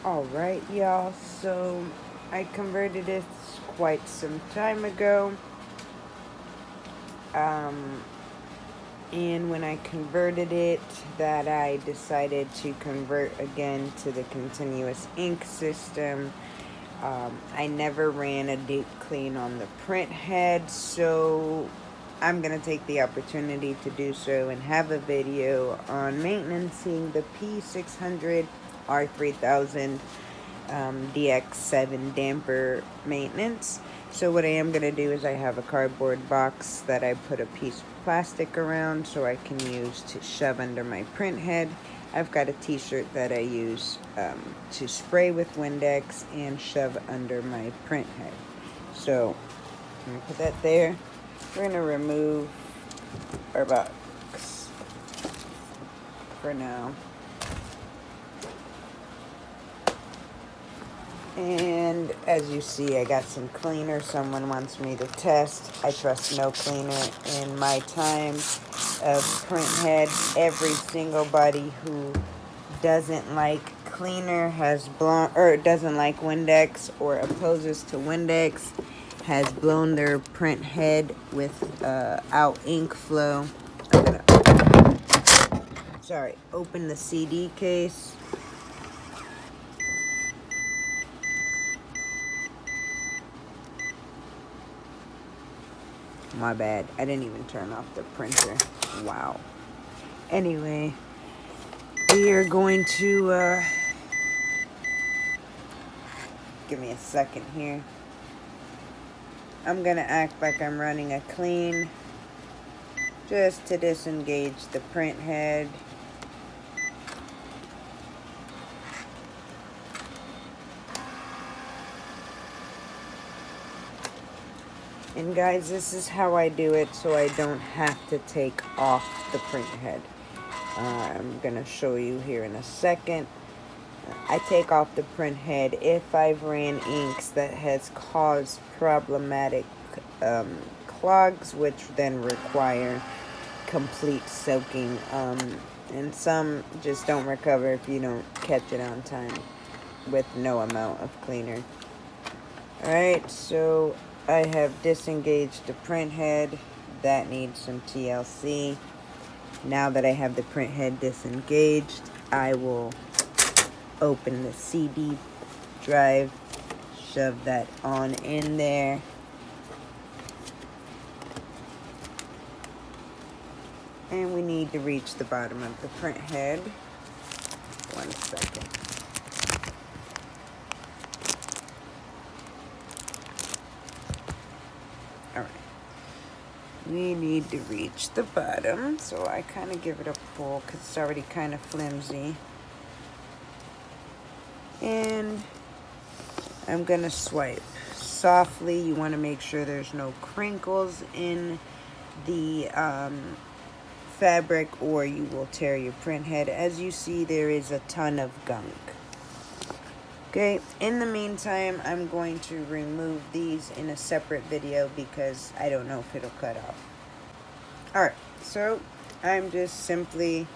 Alright, y'all, so I converted this quite some time ago. And when I converted it, that I decided to convert again to the continuous ink system. I never ran a deep clean on the print head, so I'm going to take the opportunity to do so and have a video on maintaining the P600 R3000 DX7 Damper maintenance. So what I am going to do is I have a cardboard box that I put a piece of plastic around so I can use to shove under my print head. I've got a t-shirt that I use to spray with Windex and shove under my print head. So I'm going to put that there. We're going to remove our box for now. And as you see, I got some cleaner someone wants me to test. I trust no cleaner in my time of print head. Every single body who doesn't like cleaner has blown, or doesn't like Windex or opposes to Windex, has blown their print head without ink flow. I'm gonna open the CD case. My bad. I didn't even turn off the printer. Wow. Anyway, we are going to, give me a second here. I'm going to act like I'm running a clean just to disengage the print head. And guys, this is how I do it so I don't have to take off the print head. I'm going to show you here in a second. I take off the print head if I've ran inks that has caused problematic clogs, which then require complete soaking. And some just don't recover if you don't catch it on time with no amount of cleaner. Alright, so I have disengaged the print head. That needs some TLC. Now that I have the print head disengaged, I will open the CD drive, shove that on in there. And we need to reach the bottom of the print head. 1 second. Alright. We need to reach the bottom, so I kind of give it a pull because it's already kind of flimsy. And I'm going to swipe softly. You want to make sure there's no crinkles in the fabric or you will tear your print head. As you see, there is a ton of gunk. Okay, in the meantime, I'm going to remove these in a separate video because I don't know if it'll cut off. Alright, so I'm just simply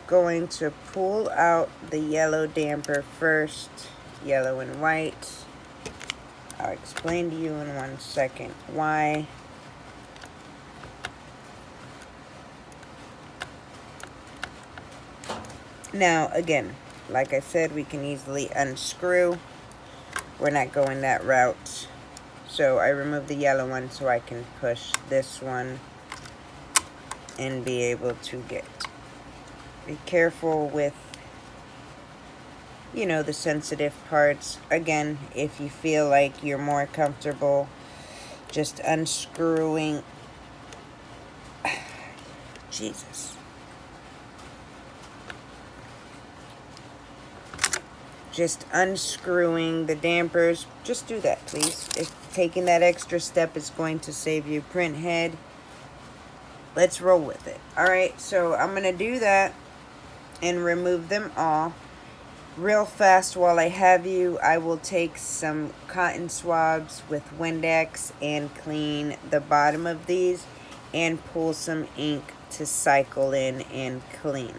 going to pull out the yellow damper first, yellow and white. I'll explain to you in 1 second why. Now, again, like I said, we can easily unscrew. We're not going that route. So I remove the yellow one so I can push this one and be able to get. Be careful with, you know, the sensitive parts. Again, if you feel like you're more comfortable just unscrewing. Jesus. Just unscrewing the dampers, just do that, please. If taking that extra step is going to save you print head, let's roll with it. Alright, so I'm going to do that and remove them all. Real fast while I have you, I will take some cotton swabs with Windex and clean the bottom of these and pull some ink to cycle in and clean.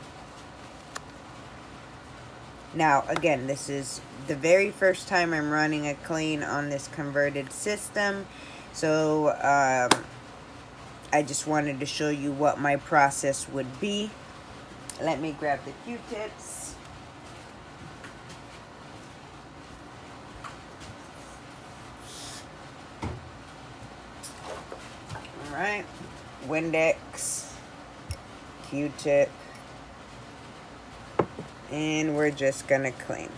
Now, again, this is the very first time I'm running a clean on this converted system. So, I just wanted to show you what my process would be. Let me grab the Q-tips. Alright, Windex, Q-tip, and we're just gonna clean.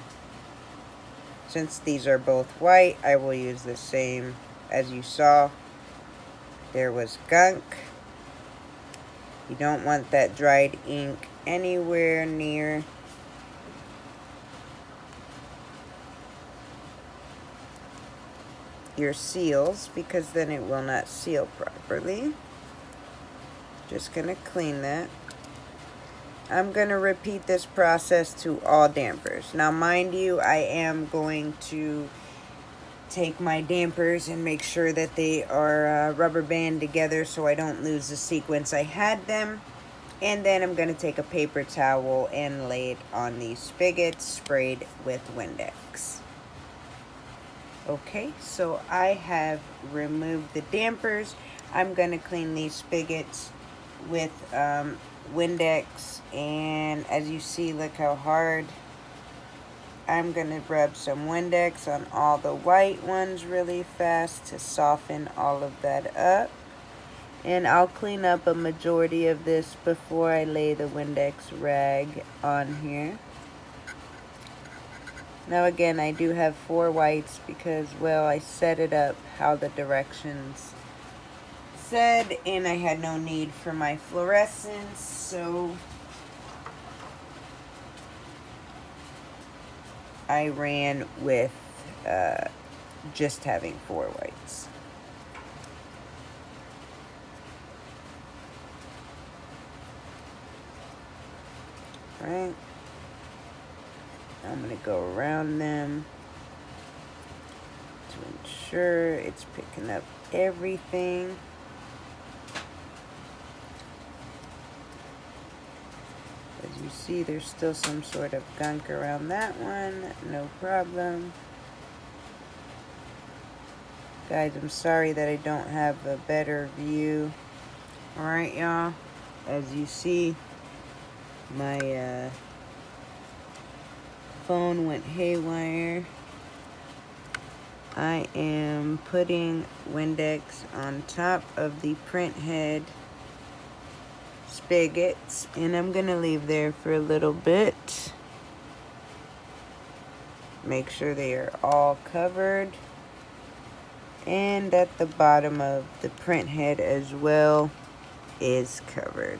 Since these are both white, I will use the same as you saw. There was gunk. You don't want that dried ink anywhere near your seals, because then it will not seal properly. Just gonna clean that. I'm gonna repeat this process to all dampers. Now, mind you, I am going to take my dampers and make sure that they are rubber band together so I don't lose the sequence I had them. And then I'm gonna take a paper towel and lay it on these spigots sprayed with Windex. Okay, so I have removed the dampers. I'm gonna clean these spigots with Windex, and as you see, look how hard. I'm gonna rub some Windex on all the white ones really fast to soften all of that up. And I'll clean up a majority of this before I lay the Windex rag on here. Now again, I do have 4 whites because, well, I set it up how the directions said, and I had no need for my fluorescence, so I ran with just having 4 whites. Right. I'm going to go around them to ensure it's picking up everything. As you see, there's still some sort of gunk around that one. No problem. Guys, I'm sorry that I don't have a better view. Alright, y'all. As you see, my phone went haywire. I am putting Windex on top of the print head spigots, and I'm gonna leave there for a little bit. Make sure they are all covered, and at the bottom of the print head as well is covered.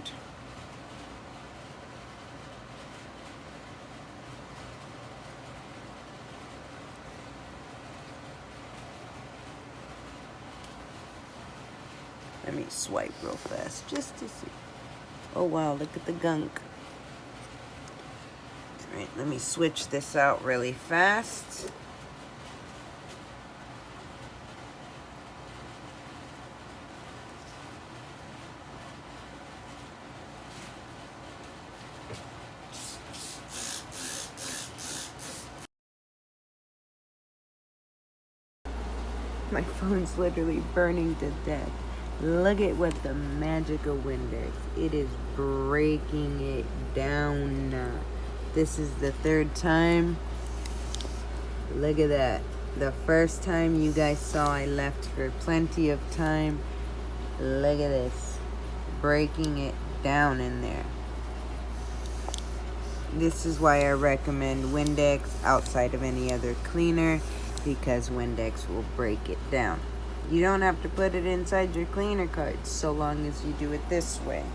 Let me swipe real fast just to see. Oh wow, look at the gunk. Alright, let me switch this out really fast. My phone's literally burning to death. Look at what the magic of Windex. It is breaking it down. This is the 3rd time. Look at that. The first time you guys saw, I left for plenty of time. Look at this. Breaking it down in there. This is why I recommend Windex outside of any other cleaner, because Windex will break it down. You don't have to put it inside your cleaner carts so long as you do it this way.